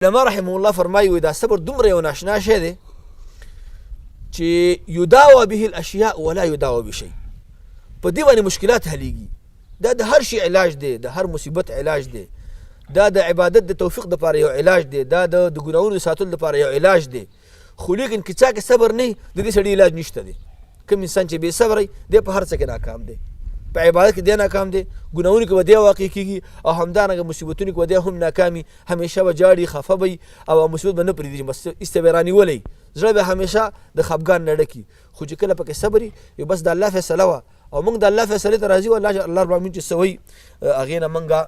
علماء رحمه الله فرمایي دا صبر دومره یو ناشنا شی دی چې یداوى به الاشیاء ولا یداوى بشیء. په دې باندې مشکلات حلیږي. دا د هر شي علاج دی، د هر مصیبت علاج دی، دا د عبادت د توفیق دپاره یو علاج دی، دا د ګناهونو ساتلو دپاره یو علاج دی. خو لیکن که چا کې صبر نه د دې سړي علاج نشته دی. کوم انسان چې بې صبره دی په هر څه کې ناکام دی، په عبادت کې دی ناکام دی، ګناهونو کې به دی واقع کېږي، او همدارنګه مصیبتونو کې به دی هم ناکامي، همیشه به جاړي، خفه به او مصیبت به نه پرېږدي، بس ایسته به رانیولی، زړه به همیشه د خفګان نه ډکي. خو چې کله پکې صبر وي بس د الله فیصله وه او موږ د الله فیصلې ته راضي وو. الله رب العالمین چې څه وایي هغې نه موږ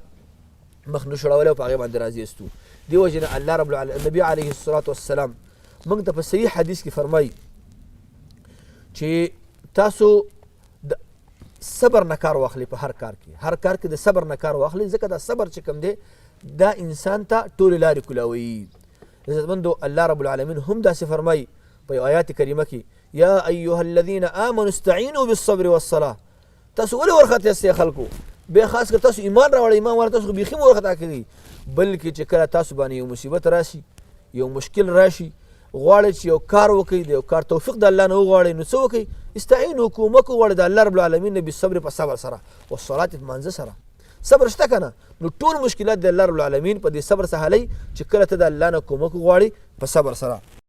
مخ نه شړولی او په هغې باندې راضي استو. دې وجې نه الله رب العالمین نبي علیه الصلاة والسلام موږ ته په صحیح حدیث کې فرمایي چې تاسو د صبر نه کار واخلئ. په هر کار کې د صبر نه کار واخلئ، ځکه دا صبر چې کوم دی دا انسان ته ټولې لارې کولاوي. عزتمندو الله رب العالمین هم داسې فرمایي په یو آیات کریمه کې یا ایها الذین آمنوا استعینوا بالصبر والصلاة. تاسو ولې ورخطا یاستئ خلکو؟ بیا خاص کر تاسو ایمان راوړئ، ایمان والا تاسو بیخي مو ورخطا کوي. بلکې چې کله تاسو باندې یو مصیبت راشي، یو مشکل راشي، غواړئ چې یو کار وکړئ، د یو کار توفیق د الله نه وغواړئ، نو څه وکړئ؟ استعینوا کومک وغواړئ د الله رب العالمین نه بالصبر، په صبر سره، والصلاة په مانځه سره. صبر شته که نه؟ نو ټول مشکلات د الله رب العالمین په دې صبر سره حلوي چې کله ته د الله نه کومک وغواړئ په صبر سره.